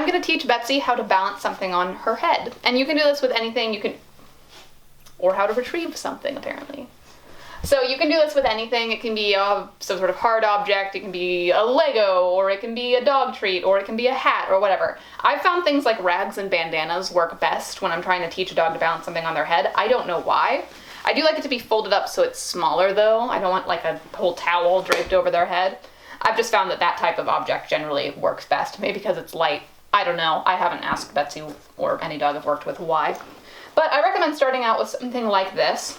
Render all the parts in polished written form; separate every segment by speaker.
Speaker 1: I'm gonna teach Betsy how to balance something on her head. And you can do this with anything, or how to retrieve something, apparently. So you can do this with anything. It can be some sort of hard object, it can be a Lego, or it can be a dog treat, or it can be a hat, or whatever. I've found things like rags and bandanas work best when I'm trying to teach a dog to balance something on their head. I don't know why. I do like it to be folded up so it's smaller though. I don't want like a whole towel draped over their head. I've just found that type of object generally works best. Maybe because it's light. I don't know. I haven't asked Betsy or any dog I've worked with why. But I recommend starting out with something like this.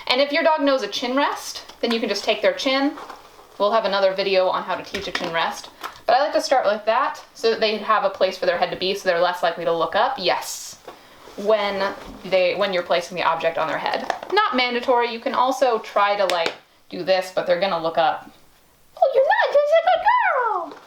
Speaker 1: And if your dog knows a chin rest, then you can just take their chin. We'll have another video on how to teach a chin rest. But I like to start like that so that they have a place for their head to be so they're less likely to look up. Yes. When you're placing the object on their head. Not mandatory. You can also try to like do this, but they're gonna look up. Oh, you're not just a good girl.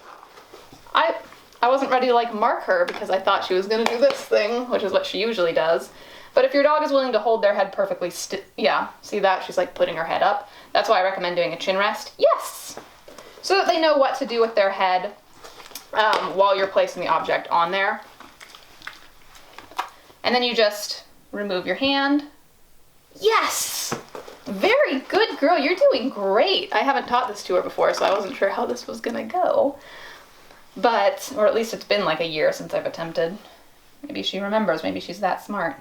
Speaker 1: I wasn't ready to like mark her because I thought she was gonna do this thing, which is what she usually does. But if your dog is willing to hold their head perfectly yeah, see that? She's like putting her head up. That's why I recommend doing a chin rest. Yes! So that they know what to do with their head while you're placing the object on there. And then you just remove your hand. Yes! Very good, girl. You're doing great. I haven't taught this to her before, so I wasn't sure how this was gonna go. But, or at least it's been like a year since I've attempted. Maybe she remembers. Maybe she's that smart.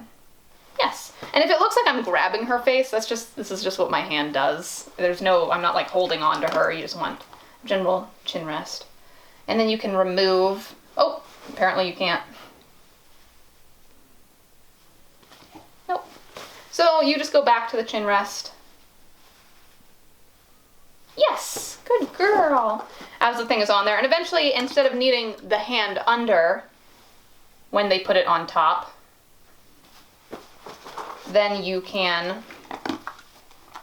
Speaker 1: Yes. And if it looks like I'm grabbing her face, this is just what my hand does. I'm not like holding on to her. You just want general chin rest. And then you can remove, oh, apparently you can't. Nope. So you just go back to the chin rest. Yes, good girl. As the thing is on there. And eventually, instead of needing the hand under when they put it on top, then you can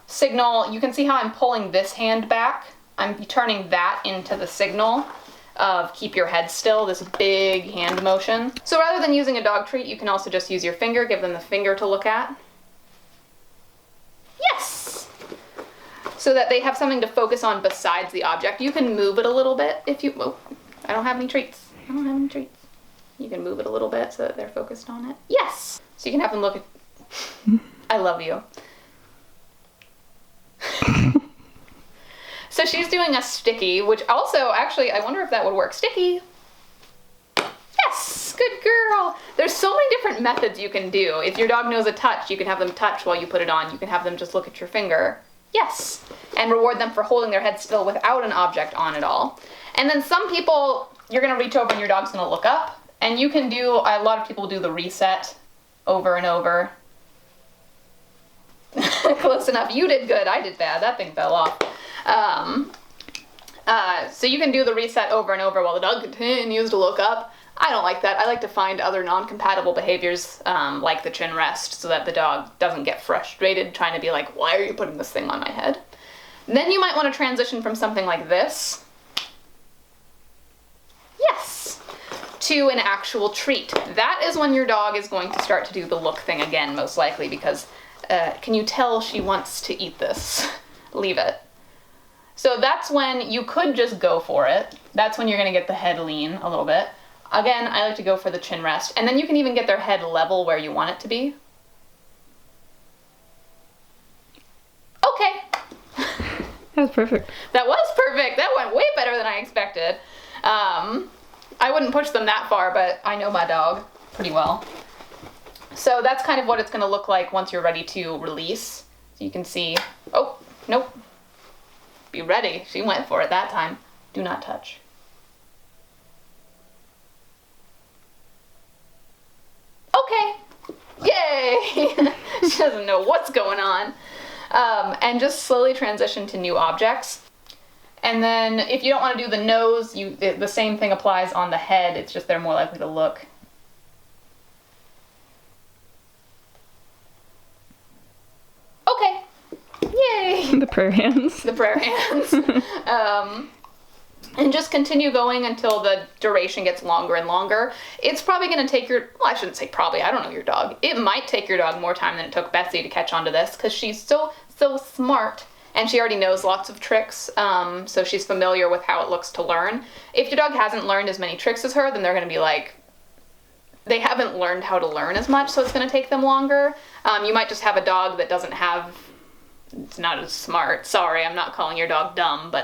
Speaker 1: signal. You can see how I'm pulling this hand back. I'm turning that into the signal of keep your head still, this big hand motion. So rather than using a dog treat, you can also just use your finger, give them the finger to look at. Yes! So that they have something to focus on besides the object. You can move it a little bit if you, oh, I don't have any treats. I don't have any treats. You can move it a little bit so that they're focused on it. Yes! So you can have them look at, I love you. So she's doing a sticky, which also, actually, I wonder if that would work. Sticky. Yes, good girl. There's so many different methods you can do. If your dog knows a touch, you can have them touch while you put it on. You can have them just look at your finger. Yes. And reward them for holding their head still without an object on at all. And then some people, you're gonna reach over and your dog's gonna look up. And you can do, a lot of people do the reset over and over. Close enough. You did good. I did bad. That thing fell off. So you can do the reset over and over while the dog continues to look up. I don't like that. I like to find other non-compatible behaviors like the chin rest so that the dog doesn't get frustrated trying to be like, why are you putting this thing on my head? Then you might want to transition from something like this. Yes. To an actual treat. That is when your dog is going to start to do the look thing again, most likely, because can you tell she wants to eat this? Leave it. So that's when you could just go for it. That's when you're going to get the head lean a little bit. Again, I like to go for the chin rest. And then you can even get their head level where you want it to be. Okay.
Speaker 2: That was perfect.
Speaker 1: That was perfect. That went way better than I expected. I wouldn't push them that far, but I know my dog pretty well. So that's kind of what it's going to look like once you're ready to release. So you can see, oh, nope. Be ready. She went for it that time. Do not touch. Okay. Yay! She doesn't know what's going on. And just slowly transition to new objects. And then if you don't want to do the nose, the same thing applies on the head. It's just they're more likely to look. Okay. Yay!
Speaker 2: The prayer hands.
Speaker 1: The prayer hands. And just continue going until the duration gets longer and longer. It's probably going to take well, I shouldn't say probably, I don't know your dog. It might take your dog more time than it took Betsy to catch on to this, because she's so smart, and she already knows lots of tricks, so she's familiar with how it looks to learn. If your dog hasn't learned as many tricks as her, then they're going to be like, they haven't learned how to learn as much, so it's going to take them longer. You might just have a dog that doesn't have, it's not as smart. Sorry, I'm not calling your dog dumb, but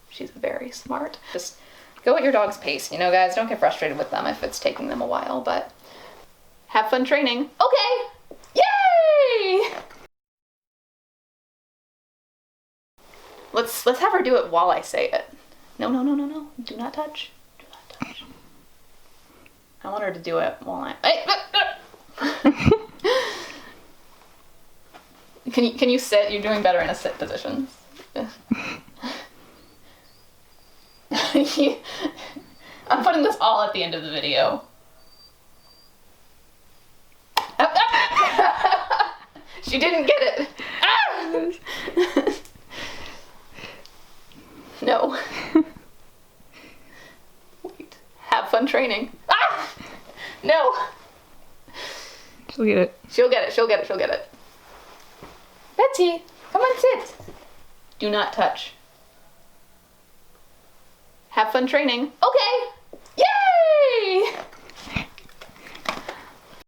Speaker 1: she's very smart. Just go at your dog's pace, you know, guys. Don't get frustrated with them if it's taking them a while, but have fun training. Okay! Yay! Let's have her do it while I say it. No. Do not touch. Do not touch. I want her to do it while Can you sit? You're doing better in a sit position. I'm putting this all at the end of the video. She didn't get it. Ah! No. Wait. Have fun training. Ah! No.
Speaker 2: She'll get it.
Speaker 1: She'll get it. Betsy, come on, sit. Do not touch. Have fun training. Okay.